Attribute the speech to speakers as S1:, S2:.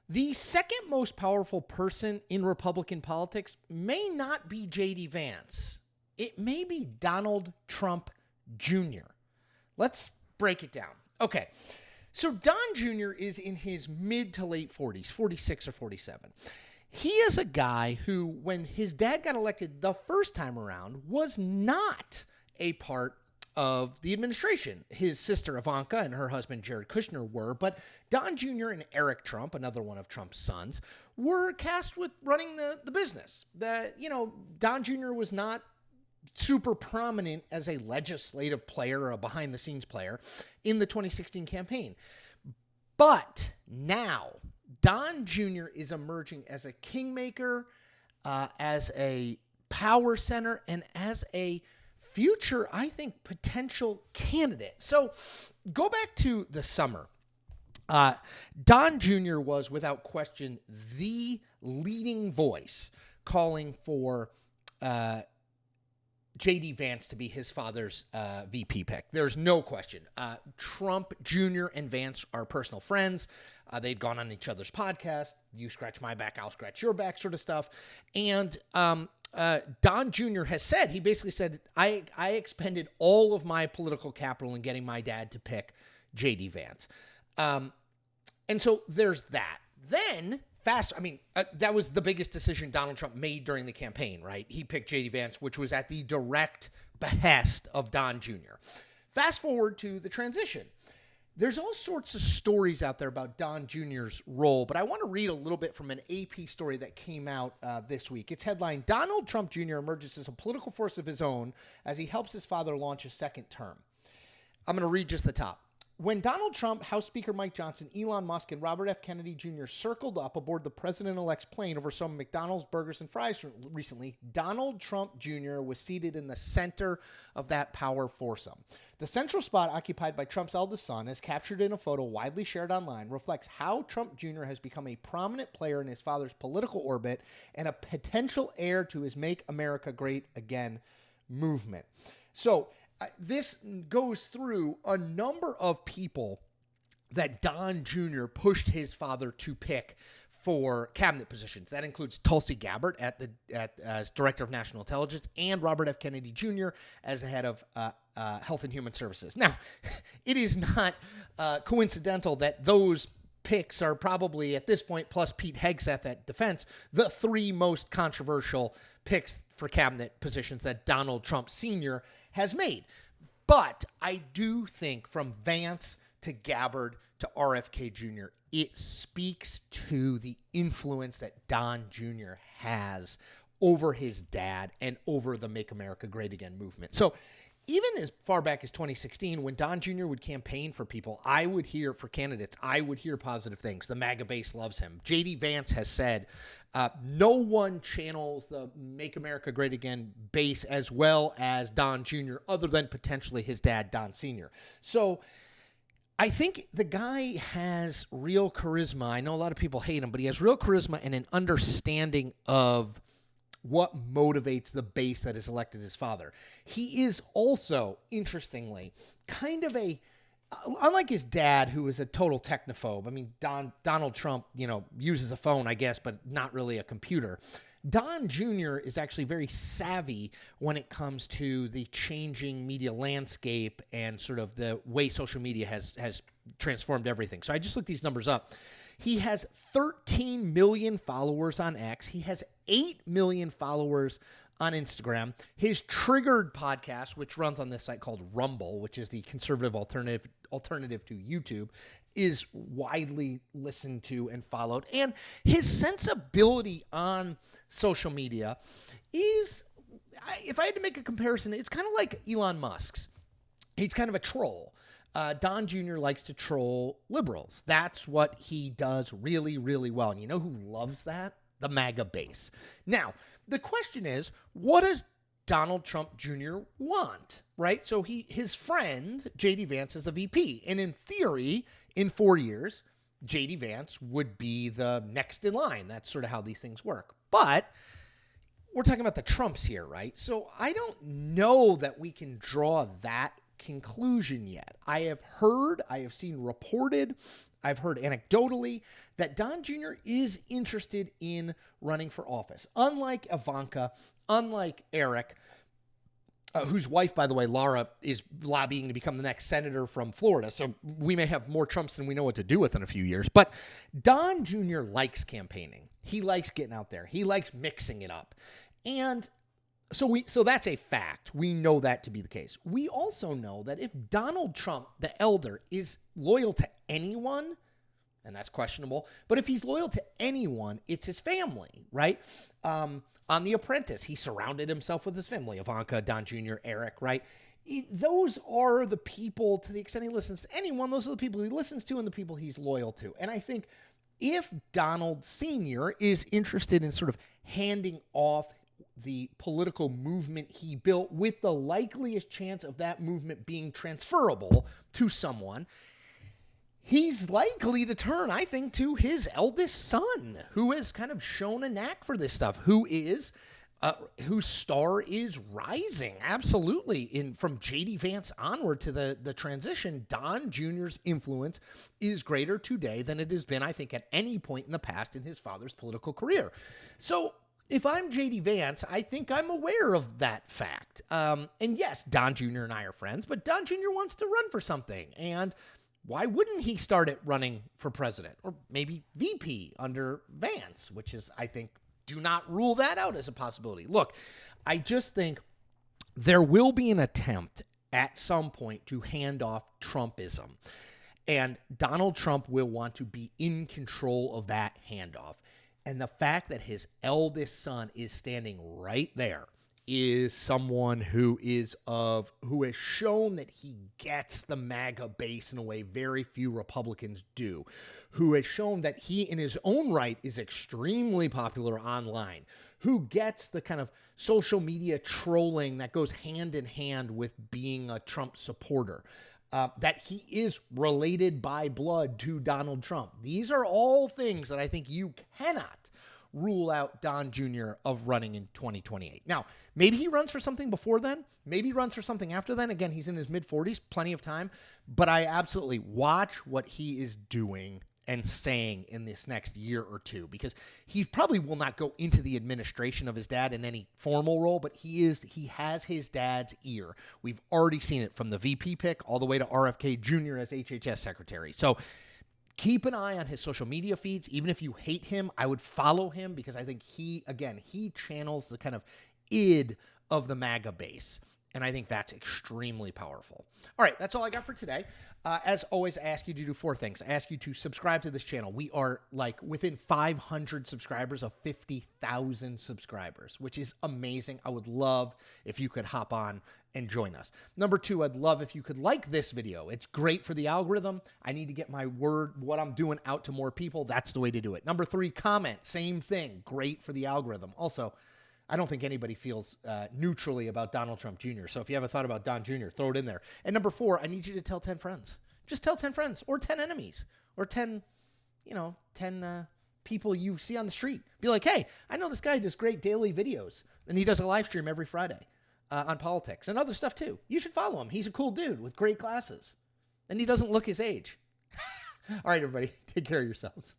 S1: The second most powerful person in Republican politics may not be J.D. Vance. It may be Donald Trump Jr. Let's break it down. Okay, so Don Jr. is in his mid to late 40s, 46 or 47. He is a guy who, when his dad got elected the first time around, was not a part of the administration. His sister Ivanka and her husband Jared Kushner were, but Don Jr. and Eric Trump, another one of Trump's sons, were tasked with running the business. Don Jr. was not super prominent as a legislative player or a behind-the-scenes player in the 2016 campaign. But now, Don Jr. is emerging as a kingmaker, as a power center, and as a future, I think, potential candidate. So go back to the summer. Don Jr. was, without question, the leading voice calling for J.D. Vance to be his father's VP pick. There's no question. Trump Jr. and Vance are personal friends. They'd gone on each other's podcast. You scratch my back, I'll scratch your back sort of stuff. And Don Jr. has said, he basically said, I expended all of my political capital in getting my dad to pick J.D. Vance. And so there's that. Then that was the biggest decision Donald Trump made during the campaign, right? He picked J.D. Vance, which was at the direct behest of Don Jr. Fast forward to the transition. There's all sorts of stories out there about Don Jr.'s role, but I want to read a little bit from an AP story that came out this week. It's headlined, Donald Trump Jr. emerges as a political force of his own as he helps his father launch his second term. I'm going to read just the top. When Donald Trump, House Speaker Mike Johnson, Elon Musk, and Robert F. Kennedy Jr. circled up aboard the president-elect's plane over some McDonald's burgers and fries recently, Donald Trump Jr. was seated in the center of that power foursome. The central spot occupied by Trump's eldest son, as captured in a photo widely shared online, reflects how Trump Jr. has become a prominent player in his father's political orbit and a potential heir to his Make America Great Again movement. So, this goes through a number of people that Don Jr. pushed his father to pick for cabinet positions. That includes Tulsi Gabbard as Director of National Intelligence and Robert F. Kennedy Jr. as the head of Health and Human Services. Now, it is not coincidental that those picks are probably, at this point, plus Pete Hegseth at Defense, the three most controversial picks for cabinet positions that Donald Trump Sr. has made. But I do think from Vance to Gabbard to RFK Jr., it speaks to the influence that Don Jr. has over his dad and over the Make America Great Again movement. So even as far back as 2016, when Don Jr. would campaign for people, I would hear positive things. The MAGA base loves him. J.D. Vance has said, no one channels the Make America Great Again base as well as Don Jr., other than potentially his dad, Don Sr. So I think the guy has real charisma. I know a lot of people hate him, but he has real charisma and an understanding of what motivates the base that has elected his father. He is also, interestingly, kind of unlike his dad, who is a total technophobe. I mean, Donald Trump, uses a phone, I guess, but not really a computer. Don Jr. is actually very savvy when it comes to the changing media landscape and sort of the way social media has transformed everything. So I just looked these numbers up. He has 13 million followers on X. He has 8 million followers on Instagram. His Triggered podcast, which runs on this site called Rumble, which is the conservative alternative to YouTube, is widely listened to and followed. And his sensibility on social media is, if I had to make a comparison, it's kind of like Elon Musk's. He's kind of a troll. Don Jr. likes to troll liberals. That's what he does really, really well. And you know who loves that? The MAGA base. Now, the question is, what does Donald Trump Jr. want, right? So his friend, J.D. Vance, is the VP. And in theory, in 4 years, J.D. Vance would be the next in line. That's sort of how these things work. But we're talking about the Trumps here, right? So I don't know that we can draw that conclusion yet. I have seen reported I've heard anecdotally that Don Jr. is interested in running for office. Unlike Ivanka, unlike Eric, whose wife, by the way, Laura, is lobbying to become the next senator from Florida. So we may have more Trumps than we know what to do with in a few years. But Don Jr. likes campaigning. He likes getting out there. He likes mixing it up. And so that's a fact. We know that to be the case. We also know that if Donald Trump, the elder, is loyal to anyone, and that's questionable, but if he's loyal to anyone, it's his family, right? On The Apprentice, he surrounded himself with his family, Ivanka, Don Jr., Eric, right? Those are the people, to the extent he listens to anyone, those are the people he listens to and the people he's loyal to. And I think if Donald Sr. is interested in sort of handing off the political movement he built with the likeliest chance of that movement being transferable to someone, he's likely to turn, I think, to his eldest son, who has kind of shown a knack for this stuff, whose star is rising. Absolutely. From J.D. Vance onward to the transition, Don Jr.'s influence is greater today than it has been, I think, at any point in the past in his father's political career. So if I'm J.D. Vance, I think I'm aware of that fact. And yes, Don Jr. and I are friends, but Don Jr. wants to run for something. And why wouldn't he start it running for president or maybe VP under Vance, which is, I think, do not rule that out as a possibility. Look, I just think there will be an attempt at some point to hand off Trumpism. And Donald Trump will want to be in control of that handoff. And the fact that his eldest son is standing right there is someone who has shown that he gets the MAGA base in a way very few Republicans do, who has shown that he in his own right is extremely popular online, who gets the kind of social media trolling that goes hand in hand with being a Trump supporter, that he is related by blood to Donald Trump. These are all things that I think you cannot rule out Don Jr. of running in 2028. Now, maybe he runs for something before then. Maybe he runs for something after then. Again, he's in his mid-40s, plenty of time. But I absolutely watch what he is doing and saying in this next year or two, because he probably will not go into the administration of his dad in any formal role, but he has his dad's ear. We've already seen it from the VP pick all the way to RFK Jr. as HHS secretary. So keep an eye on his social media feeds. Even if you hate him, I would follow him because I think he channels the kind of id of the MAGA base. And I think that's extremely powerful. All right, that's all I got for today. As always, I ask you to do 4 things. I ask you to subscribe to this channel. We are like within 500 subscribers of 50,000 subscribers, which is amazing. I would love if you could hop on and join us. Number 2, I'd love if you could like this video. It's great for the algorithm. I need to get my word, what I'm doing, out to more people. That's the way to do it. Number 3, comment. Same thing. Great for the algorithm. Also, I don't think anybody feels neutrally about Donald Trump Jr. So if you have a thought about Don Jr., throw it in there. And number 4, I need you to tell 10 friends. Just tell 10 friends or 10 enemies or 10 people you see on the street. Be like, hey, I know this guy does great daily videos, and he does a live stream every Friday on politics and other stuff too. You should follow him. He's a cool dude with great glasses, and he doesn't look his age. All right, everybody, take care of yourselves.